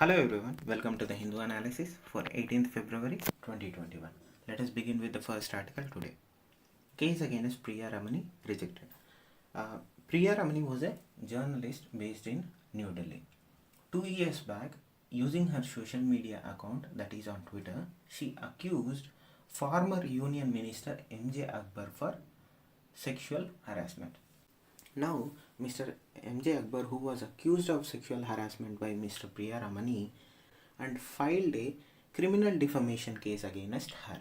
Hello everyone, welcome to the Hindu analysis for 18th February 2021. Let us begin with the first article today. Case against Priya Ramani rejected. Priya Ramani was a journalist based in New Delhi. 2 years back, using her social media account, that is on Twitter, she accused former Union Minister MJ Akbar for sexual harassment. Now, Mr. MJ Akbar, who was accused of sexual harassment by Mr. Priya Ramani, and filed a criminal defamation case against her.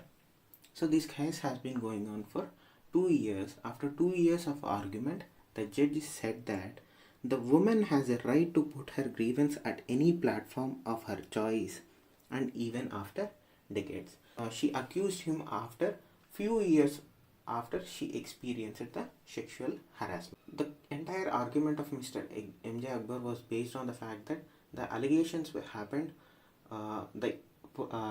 So this case has been going on for 2 years. After 2 years of argument, the judge said that the woman has a right to put her grievance at any platform of her choice, and even after decades. She accused him after few years after she experienced the sexual harassment. The entire argument of Mr. MJ Akbar was based on the fact that the allegations were happened, the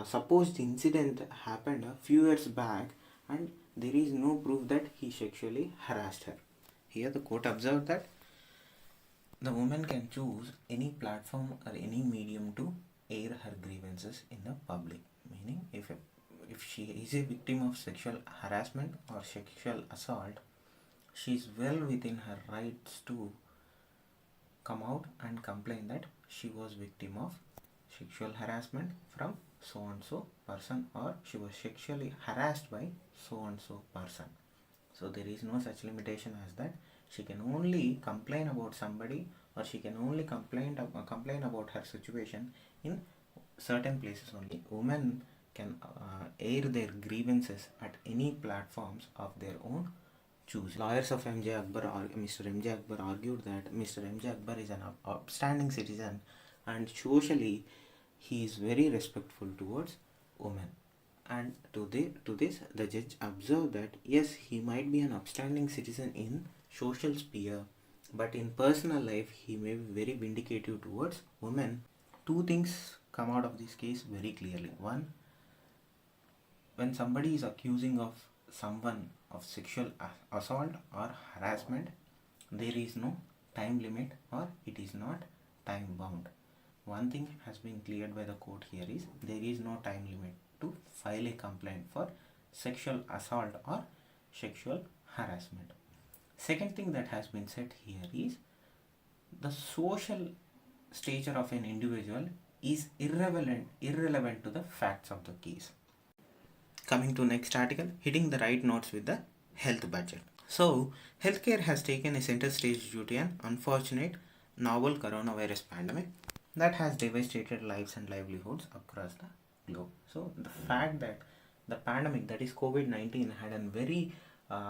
supposed incident happened a few years back, and there is no proof that he sexually harassed her. Here the court observed that the woman can choose any platform or any medium to air her grievances in the public. Meaning, if she is a victim of sexual harassment or sexual assault, she is well within her rights to come out and complain that she was victim of sexual harassment from so and so person, or she was sexually harassed by so and so person. So there is no such limitation as that. She can only complain about somebody, or she can only complain about her situation in certain places only. Women can air their grievances at any platforms of their own choose. Lawyers of MJ Akbar or Mr. MJ Akbar argued that Mr. MJ Akbar is an upstanding citizen, and socially he is very respectful towards women. And to this, the judge observed that yes, he might be an upstanding citizen in social sphere, but in personal life he may be very vindicative towards women. Two things come out of this case very clearly. One, when somebody is accusing of someone of sexual assault or harassment, there is no time limit, or it is not time bound. One thing has been cleared by the court here is there is no time limit to file a complaint for sexual assault or sexual harassment. Second thing that has been said here is the social stature of an individual is irrelevant to the facts of the case. Coming to next article, hitting the right notes with the health budget. So, healthcare has taken a center stage due to an unfortunate novel coronavirus pandemic that has devastated lives and livelihoods across the globe. So, the fact that the pandemic, that is COVID-19, had a very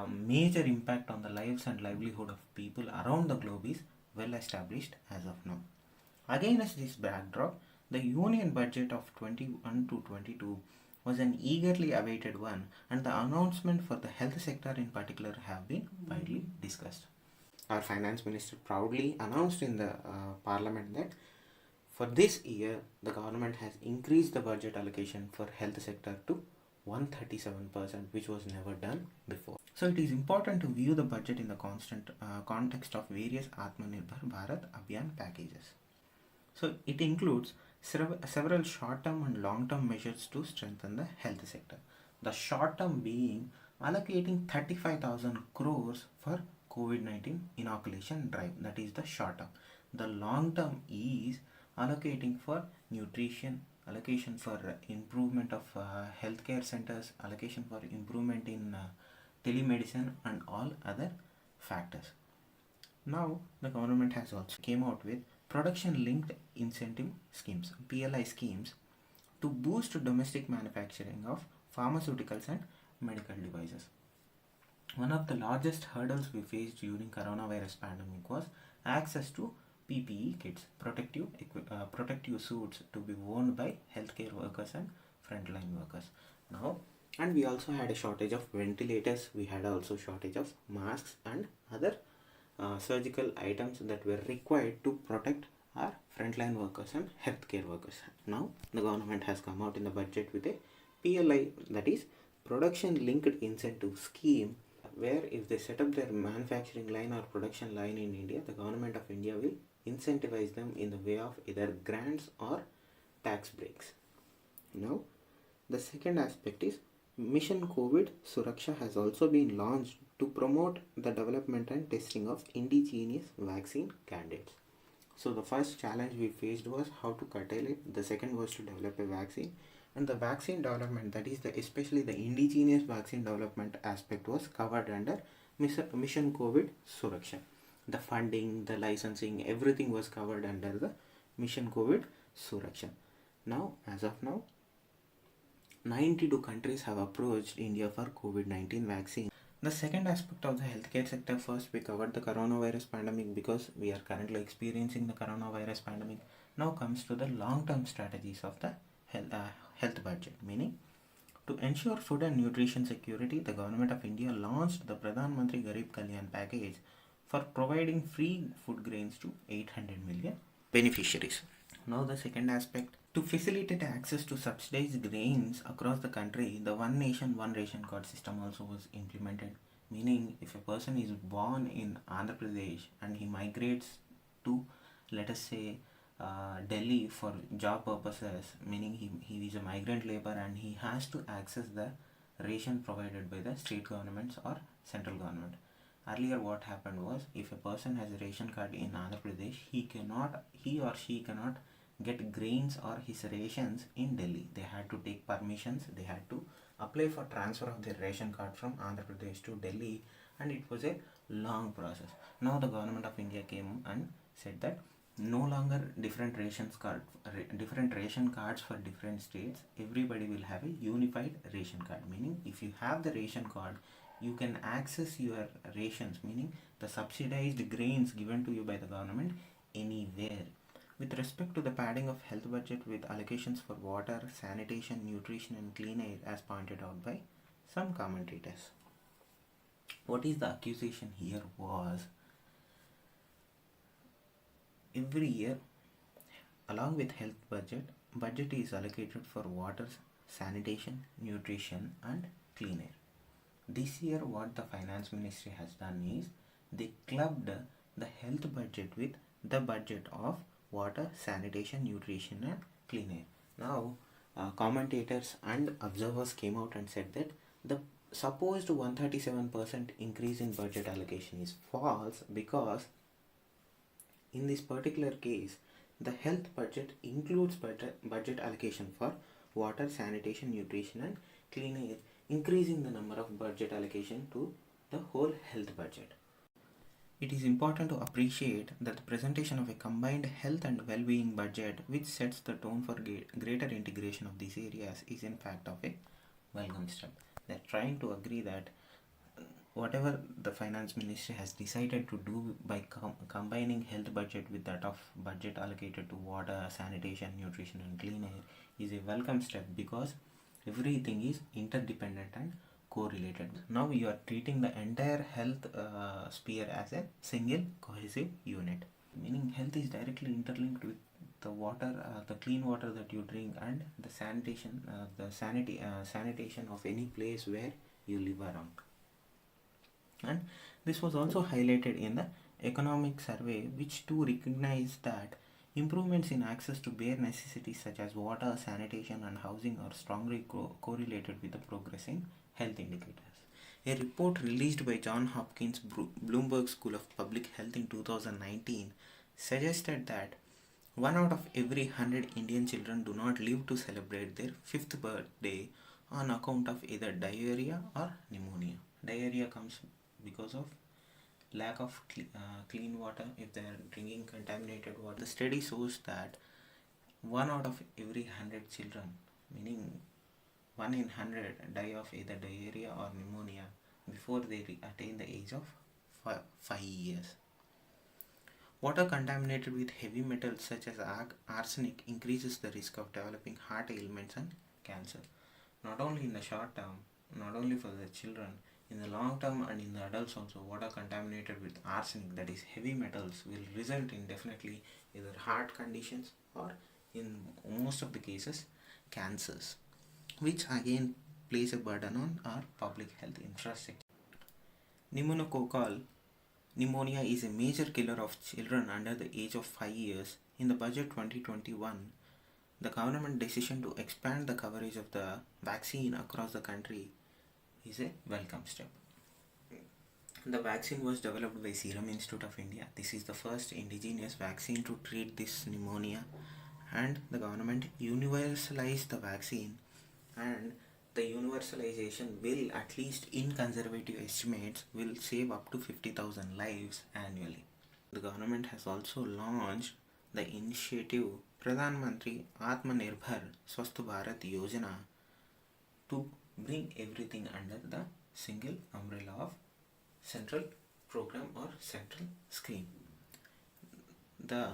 major impact on the lives and livelihood of people around the globe is well established as of now. Against this backdrop, the union budget of 21 to 22 was an eagerly awaited one, and the announcement for the health sector in particular have been widely discussed. Our finance minister proudly announced in the parliament that for this year the government has increased the budget allocation for health sector to 137%, which was never done before. So it is important to view the budget in the context of various Atmanirbhar Bharat Abhiyan packages. So it includes several short-term and long-term measures to strengthen the health sector. The short-term being allocating 35,000 crores for COVID-19 inoculation drive, that is the short-term. The long-term is allocating for nutrition, allocation for improvement of healthcare centers, allocation for improvement in telemedicine and all other factors. Now the government has also came out with production linked incentive schemes, PLI schemes, to boost domestic manufacturing of pharmaceuticals and medical devices. One of the largest hurdles we faced during coronavirus pandemic was access to PPE kits, protective suits to be worn by healthcare workers and frontline workers. Now, and we also had a shortage of ventilators. We had also shortage of masks and other surgical items that were required to protect our frontline workers and healthcare workers. Now the government has come out in the budget with a PLI, that is production linked incentive scheme, where if they set up their manufacturing line or production line in India, the government of India will incentivize them in the way of either grants or tax breaks. Now, the second aspect is Mission COVID Suraksha has also been launched to promote the development and testing of indigenous vaccine candidates. So the first challenge we faced was how to curtail it. The second was to develop a vaccine, and the vaccine development, that is especially the indigenous vaccine development aspect, was covered under Mission COVID Suraksha. The funding, the licensing, everything was covered under the Mission COVID Suraksha. Now, as of now, 92 countries have approached India for COVID-19 vaccine. The second aspect of the healthcare sector, first we covered the coronavirus pandemic because we are currently experiencing the coronavirus pandemic. Now comes to the long-term strategies of the health budget, meaning to ensure food and nutrition security, the government of India launched the Pradhan Mantri Garib Kalyan package for providing free food grains to 800 million beneficiaries. Now the second aspect, to facilitate access to subsidized grains across the country, the One Nation, One Ration Card system also was implemented. Meaning, if a person is born in Andhra Pradesh and he migrates to, let us say, Delhi for job purposes, meaning he is a migrant labor and he has to access the ration provided by the state governments or central government. Earlier what happened was, if a person has a ration card in Andhra Pradesh, he or she cannot get grains or his rations in Delhi. They had to take permissions, they had to apply for transfer of their ration card from Andhra Pradesh to Delhi, and it was a long process. Now the government of India came and said that no longer different ration cards for different states. Everybody will have a unified ration card, meaning if you have the ration card, you can access your rations, meaning the subsidized grains given to you by the government anywhere. With respect to the padding of health budget with allocations for water, sanitation, nutrition and clean air as pointed out by some commentators. What is the accusation here was, every year along with health budget is allocated for water, sanitation, nutrition and clean air. This year what the finance ministry has done is, they clubbed the health budget with the budget of water, sanitation, nutrition and clean air. Now commentators and observers came out and said that the supposed 137% increase in budget allocation is false, because in this particular case the health budget includes budget allocation for water, sanitation, nutrition and clean air, increasing the number of budget allocation to the whole health budget. It is important to appreciate that the presentation of a combined health and well-being budget, which sets the tone for greater integration of these areas, is in fact of a welcome step. They are trying to agree that whatever the finance ministry has decided to do by combining health budget with that of budget allocated to water, sanitation, nutrition and clean air is a welcome step, because everything is interdependent and correlated. Now you are treating the entire health sphere as a single cohesive unit, meaning health is directly interlinked with the water, the clean water that you drink, and the sanitation, sanitation of any place where you live around. And this was also highlighted in the economic survey, which too recognized that improvements in access to bare necessities such as water, sanitation and housing are strongly correlated with the progress in health indicators. A report released by Johns Hopkins Bloomberg School of Public Health in 2019 suggested that 1 out of every 100 Indian children do not live to celebrate their 5th birthday on account of either diarrhea or pneumonia. Diarrhea comes because of lack of clean water, if they are drinking contaminated water. The study shows that 1 out of every 100 children, meaning 1 in 100, die of either diarrhea or pneumonia before they attain the age of 5 years. Water contaminated with heavy metals such as arsenic increases the risk of developing heart ailments and cancer. Not only in the short term, not only for the children, in the long term and in the adults also, water contaminated with arsenic, that is heavy metals, will result in definitely either heart conditions or in most of the cases cancers, which again plays a burden on our public health infrastructure. Pneumococcal pneumonia is a major killer of children under the age of 5 years. In the budget 2021, the government decision to expand the coverage of the vaccine across the country is a welcome step. The vaccine was developed by Serum Institute of India. This is the first indigenous vaccine to treat this pneumonia, and the government universalized the vaccine, and the universalization will, at least in conservative estimates, will save up to 50,000 lives annually. The government has also launched the initiative Pradhan Mantri Atmanirbhar Swasth Bharat Yojana to bring everything under the single umbrella of central program or central scheme. The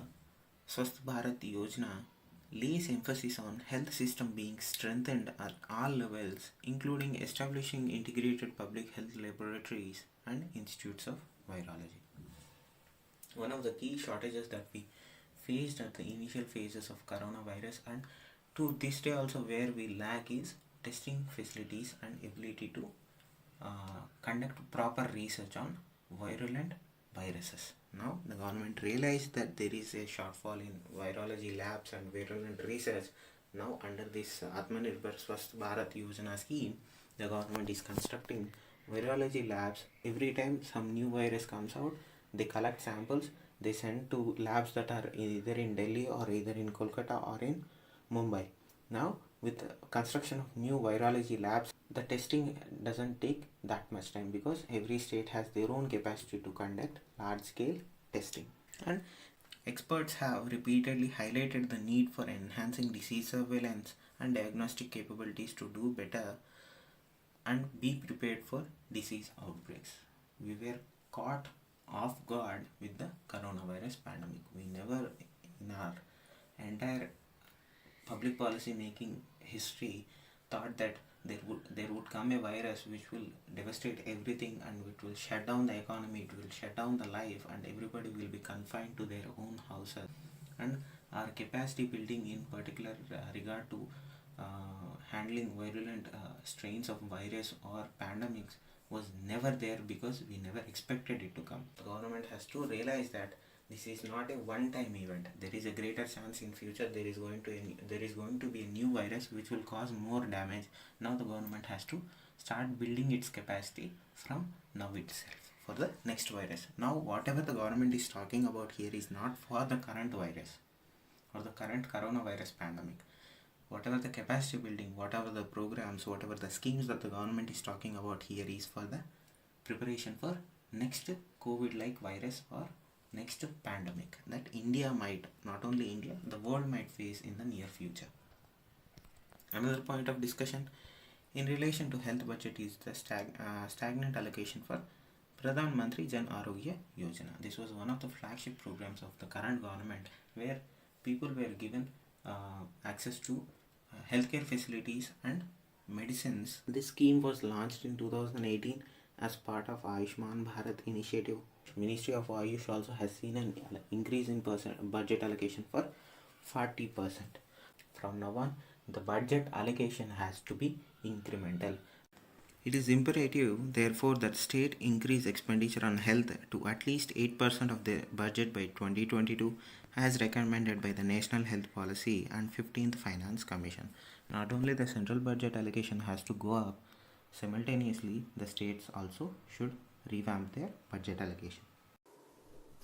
Swasth Bharat Yojana lays emphasis on health system being strengthened at all levels, including establishing integrated public health laboratories and institutes of virology. One of the key shortages that we faced at the initial phases of coronavirus, and to this day also where we lack, is testing facilities and ability to conduct proper research on virulent viruses. Now the government realized that there is a shortfall in virology labs and virulent research. Now under this Atmanirbhar Swasth Bharat Yojana scheme, the government is constructing virology labs. Every time some new virus comes out, they collect samples, they send to labs that are either in Delhi or either in Kolkata or in Mumbai. Now with the construction of new virology labs, the testing doesn't take that much time because every state has their own capacity to conduct large scale testing. And experts have repeatedly highlighted the need for enhancing disease surveillance and diagnostic capabilities to do better and be prepared for disease outbreaks. We were caught off guard with the coronavirus pandemic. We never in our entire public policy making history thought that there would come a virus which will devastate everything and it will shut down the economy, it will shut down the life, and everybody will be confined to their own houses. And our capacity building in particular regard to handling virulent strains of virus or pandemics was never there because we never expected it to come. The government has to realize that this is not a one-time event. There is a greater chance in future there is going to be a new virus which will cause more damage. Now the government has to start building its capacity from now itself for the next virus. Now whatever the government is talking about here is not for the current virus or the current coronavirus pandemic. Whatever the capacity building, whatever the programs, whatever the schemes that the government is talking about here is for the preparation for next COVID-like virus or next pandemic that India might, not only India, the world might face in the near future. Another point of discussion in relation to health budget is the stagnant allocation for Pradhan Mantri Jan Arogya Yojana. This was one of the flagship programs of the current government where people were given access to healthcare facilities and medicines. This scheme was launched in 2018 as part of Ayushman Bharat initiative. Ministry of Ayush also has seen an increase in budget allocation for 40%. From now on, the budget allocation has to be incremental. It is imperative, therefore, that state increase expenditure on health to at least 8% of the budget by 2022 as recommended by the National Health Policy and 15th Finance Commission. Not only the central budget allocation has to go up, simultaneously the states also should revamp their budget allocation.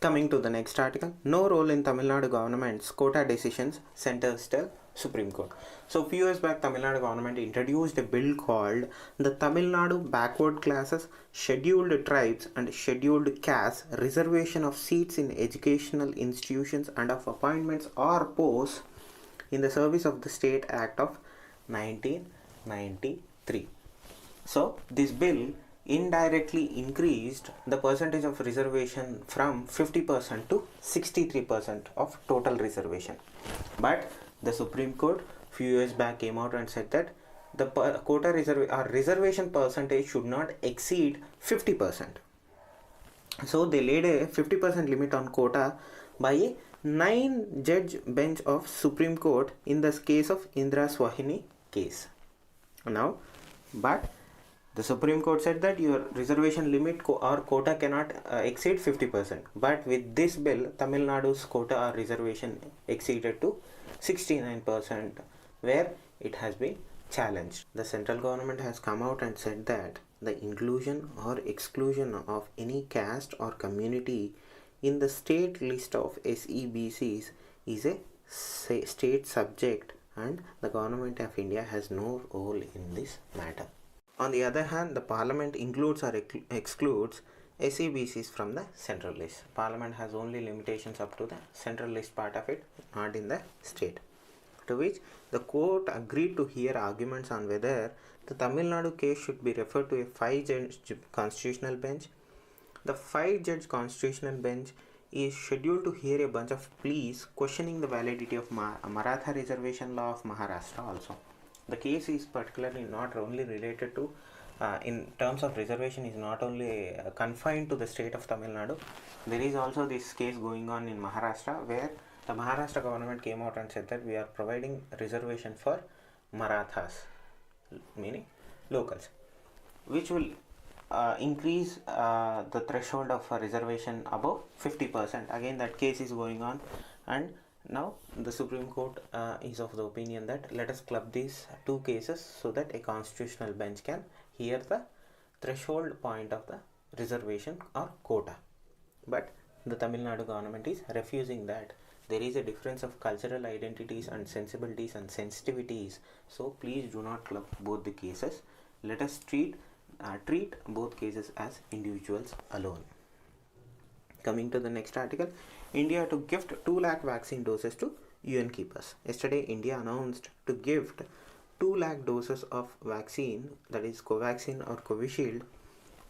Coming to the next article, no role in Tamil Nadu government's quota decisions, centers tell Supreme Court. So few years back, Tamil Nadu government introduced a bill called the Tamil Nadu Backward Classes, Scheduled Tribes and Scheduled Castes Reservation of Seats in Educational Institutions and of Appointments or Posts in the Service of the State Act of 1993. So this bill indirectly increased the percentage of reservation from 50% to 63% of total reservation. But the Supreme Court few years back came out and said that the quota reservation percentage should not exceed 50%. So they laid a 50% limit on quota by a 9-judge bench of Supreme Court in the case of Indra Swahini case. Now, but the Supreme Court said that your reservation limit or quota cannot exceed 50%. But with this bill, Tamil Nadu's quota or reservation exceeded to 69%, where it has been challenged. The central government has come out and said that the inclusion or exclusion of any caste or community in the state list of SEBCs is a state subject, and the government of India has no role in this matter. On the other hand, the parliament includes or excludes SEBCs from the central list. Parliament has only limitations up to the central list part of it, not in the state. To which the court agreed to hear arguments on whether the Tamil Nadu case should be referred to a 5-judge constitutional bench. The 5-judge constitutional bench is scheduled to hear a bunch of pleas questioning the validity of Maratha reservation law of Maharashtra also. The case is particularly not only related to, in terms of reservation, is not only confined to the state of Tamil Nadu. There is also this case going on in Maharashtra, where the Maharashtra government came out and said that we are providing reservation for Marathas, meaning locals, which will increase the threshold of reservation above 50%. Again, that case is going on, and now the Supreme Court is of the opinion that let us club these two cases so that a constitutional bench can hear the threshold point of the reservation or quota. But the Tamil Nadu government is refusing that. There is a difference of cultural identities and sensibilities and sensitivities, so please do not club both the cases. Let us treat both cases as individuals alone. Coming to the next article, India to gift 2 lakh vaccine doses to Unkeepers. Yesterday, India announced to gift 2 lakh doses of vaccine, that is Covaxin or Covishield,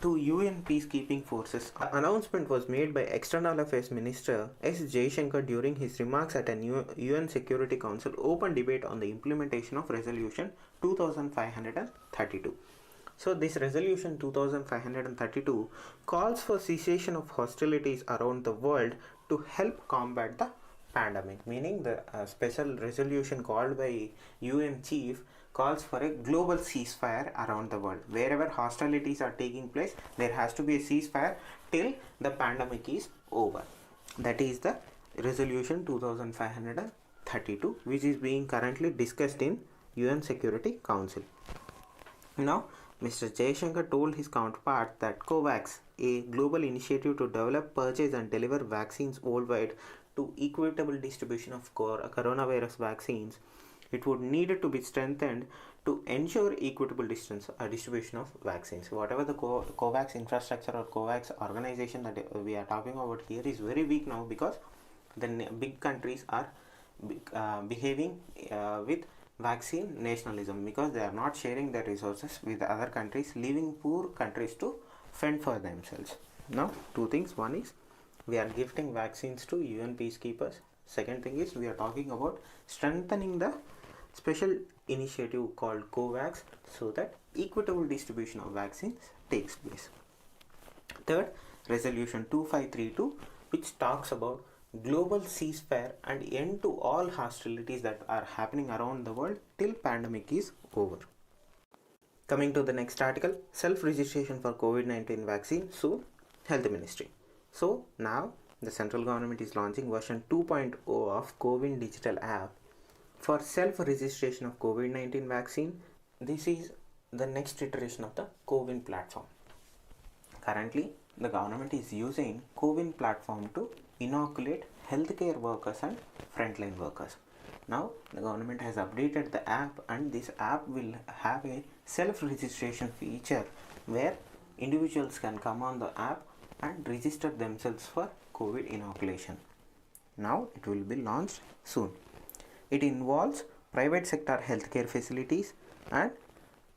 to UN peacekeeping forces. The announcement was made by External Affairs Minister S. Jaishankar during his remarks at a UN Security Council open debate on the implementation of Resolution 2532. So this resolution 2532 calls for cessation of hostilities around the world to help combat the pandemic, meaning the special resolution called by UN chief calls for a global ceasefire around the world. Wherever hostilities are taking place, there has to be a ceasefire till the pandemic is over. That is the resolution 2532, which is being currently discussed in UN Security Council. Now, Mr. Jaishankar told his counterpart that COVAX, a global initiative to develop, purchase and deliver vaccines worldwide to equitable distribution of coronavirus vaccines, it would need to be strengthened to ensure equitable distribution of vaccines. Whatever the COVAX infrastructure or COVAX organization that we are talking about here is very weak now, because the big countries are behaving with vaccine nationalism, because they are not sharing their resources with other countries, leaving poor countries to fend for themselves. Now, two things. One is we are gifting vaccines to UN peacekeepers. Second thing is we are talking about strengthening the special initiative called COVAX so that equitable distribution of vaccines takes place. Third, resolution 2532, which talks about global ceasefire and end to all hostilities that are happening around the world till pandemic is over. Coming to the next article, self-registration for COVID-19 vaccine soon, Health Ministry. So now the central government is launching version 2.0 of COVID digital app for self-registration of COVID-19 vaccine. This is the next iteration of the COVID platform. Currently, the government is using COVID platform to inoculate healthcare workers and frontline workers. Now the government has updated the app, and this app will have a self-registration feature where individuals can come on the app and register themselves for COVID inoculation. Now it will be launched soon. It involves private sector healthcare facilities, and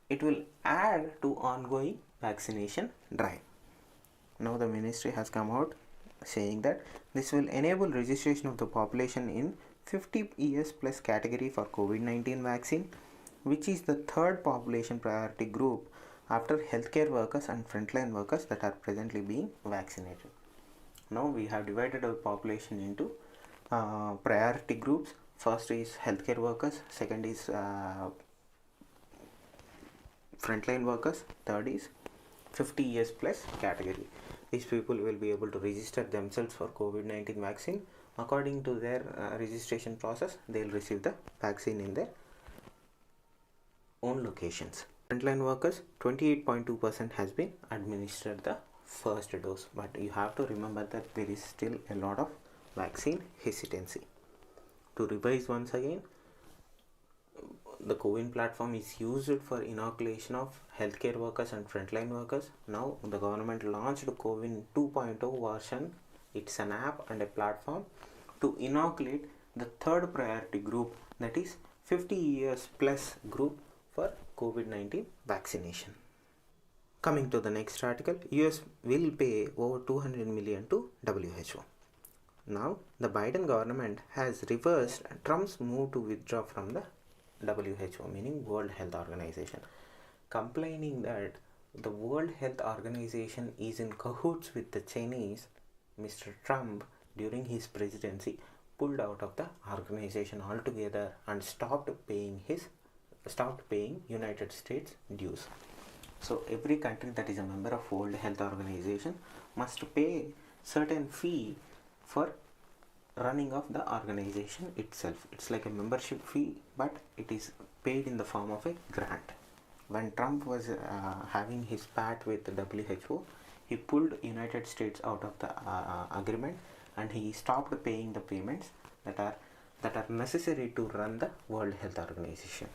it will add to ongoing vaccination drive. Now the ministry has come out saying that this will enable registration of the population in 50 years plus category for COVID-19 vaccine, which is the third population priority group after healthcare workers and frontline workers that are presently being vaccinated. Now we have divided our population into priority groups. First is healthcare workers, second is frontline workers, third is 50 years plus category. These people will be able to register themselves for COVID-19 vaccine according to their registration process, they'll receive the vaccine in their own locations. Frontline workers, 28.2% has been administered the first dose, but you have to remember that there is still a lot of vaccine hesitancy. To revise once again, the CoWIN platform is used for inoculation of healthcare workers and frontline workers. Now the government launched CoWIN 2.0 version. It's an app and a platform to inoculate the third priority group, that is 50 years plus group, for COVID-19 vaccination. Coming to the next article, US will pay over 200 million to WHO. Now the Biden government has reversed Trump's move to withdraw from the WHO, meaning World Health Organization, complaining that the World Health Organization is in cahoots with the Chinese. Mr. Trump, during his presidency, pulled out of the organization altogether and stopped paying United States dues. So every country that is a member of World Health Organization must pay certain fee for running of the organization itself. It's like a membership fee, but it is paid in the form of a grant. When Trump was having his spat with the WHO, he pulled United States out of the agreement, and he stopped paying the payments that are necessary to run the World Health Organization.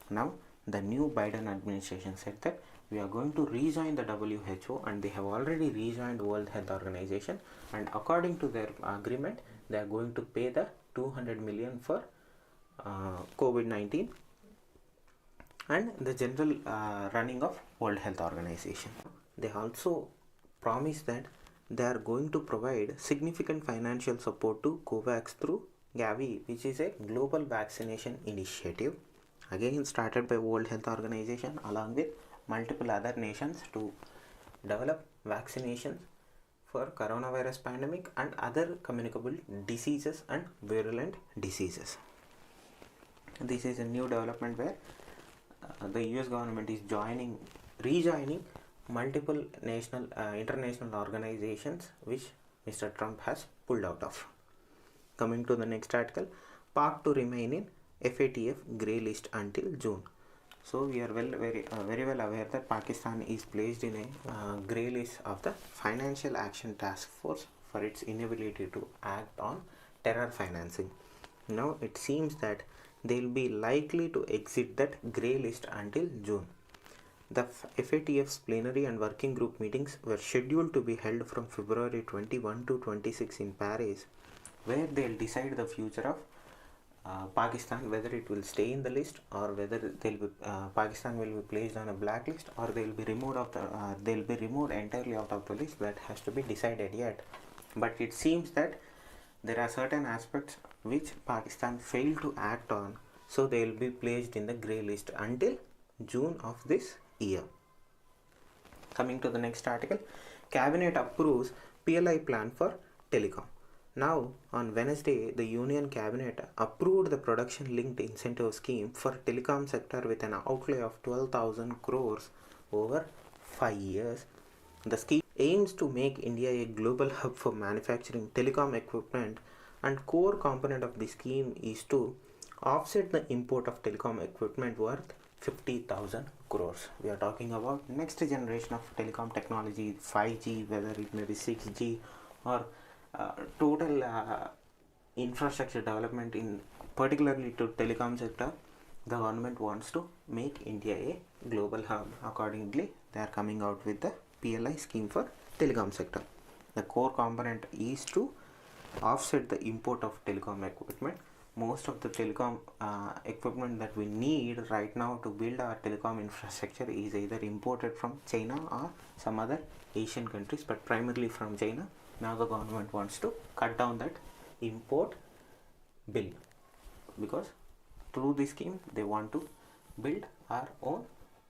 Now the new Biden administration said that we are going to rejoin the WHO, and they have already rejoined World Health Organization, and according to their agreement, they are going to pay the 200 million for COVID-19 and the general running of World Health Organization. They also promised that they are going to provide significant financial support to COVAX through Gavi, which is a global vaccination initiative, again started by World Health Organization along with multiple other nations to develop vaccinations for coronavirus pandemic and other communicable diseases and virulent diseases. This is a new development where the US government is rejoining multiple international organizations which Mr. Trump has pulled out of. Coming to the next article, Pak to remain in FATF grey list until June. So we are very well aware that Pakistan is placed in a grey list of the Financial Action Task Force for its inability to act on terror financing. Now it seems that they will be likely to exit that grey list until June. The FATF's plenary and working group meetings were scheduled to be held from February 21 to 26 in Paris, where they will decide the future of Pakistan, whether it will stay in the list or whether Pakistan will be placed on a blacklist, or they will be removed entirely out of the list. That has to be decided yet. But it seems that there are certain aspects which Pakistan failed to act on, so they will be placed in the grey list until June of this year. Coming to the next article, Cabinet approves PLI plan for Telecom. Now, on Wednesday, the Union Cabinet approved the production-linked incentive scheme for telecom sector with an outlay of 12,000 crores over 5 years. The scheme aims to make India a global hub for manufacturing telecom equipment, and core component of the scheme is to offset the import of telecom equipment worth 50,000 crores. We are talking about next generation of telecom technology, 5G, whether it may be 6G or total infrastructure development in particularly to telecom sector. The government wants to make India a global hub. Accordingly, they are coming out with the PLI scheme for telecom sector. The core component is to offset the import of telecom equipment. Most of the telecom equipment that we need right now to build our telecom infrastructure is either imported from China or some other Asian countries, but primarily from China. Now the government wants to cut down that import bill, because through this scheme they want to build our own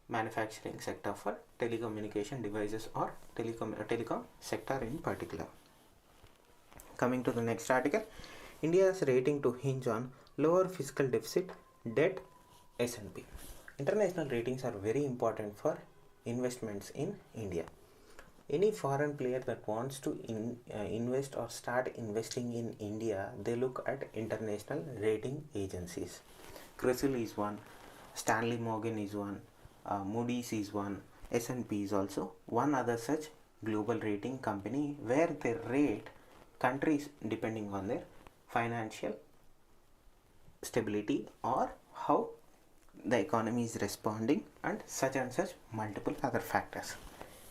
manufacturing sector for telecommunication devices or telecom sector in particular. Coming to the next article, India's rating to hinge on lower fiscal deficit, debt, S&P. International ratings are very important for investments in India. any foreign player that wants to invest or start investing in India, they look at international rating agencies. CRISIL is one, Stanley Morgan is one, Moody's is one, S&P is also one other such global rating company where they rate countries depending on their financial stability or how the economy is responding and such multiple other factors.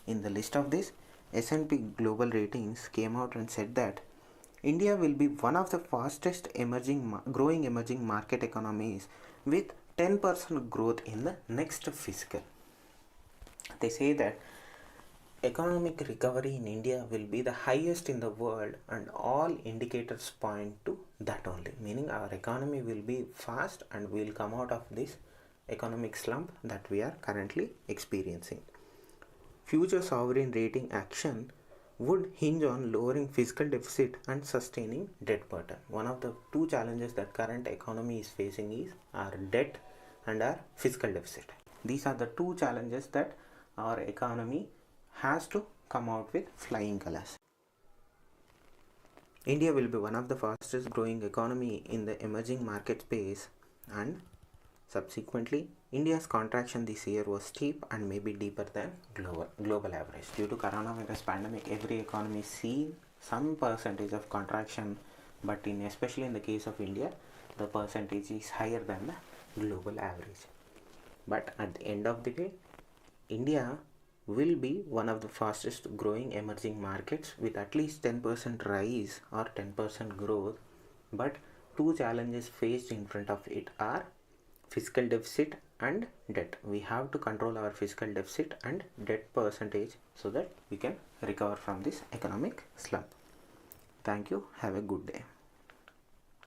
In the list of this, S&P Global Ratings came out and said that India will be one of the fastest growing emerging market economies with 10% growth in the next fiscal. They say that economic recovery in India will be the highest in the world and all indicators point to that only, meaning our economy will be fast and we will come out of this economic slump that we are currently experiencing. Future sovereign rating action would hinge on lowering fiscal deficit and sustaining debt burden. One of the two challenges that current economy is facing is our debt and our fiscal deficit. These are the two challenges that our economy has to come out with flying colors. India will be one of the fastest growing economy in the emerging market space, and subsequently India's contraction this year was steep and maybe deeper than global average. Due to coronavirus pandemic, every economy seen some percentage of contraction, but especially in the case of India, the percentage is higher than the global average. But at the end of the day, India will be one of the fastest growing emerging markets with at least 10% rise or 10% growth. But two challenges faced in front of it are fiscal deficit and debt. We have to control our fiscal deficit and debt percentage so that we can recover from this economic slump. Thank you. Have a good day.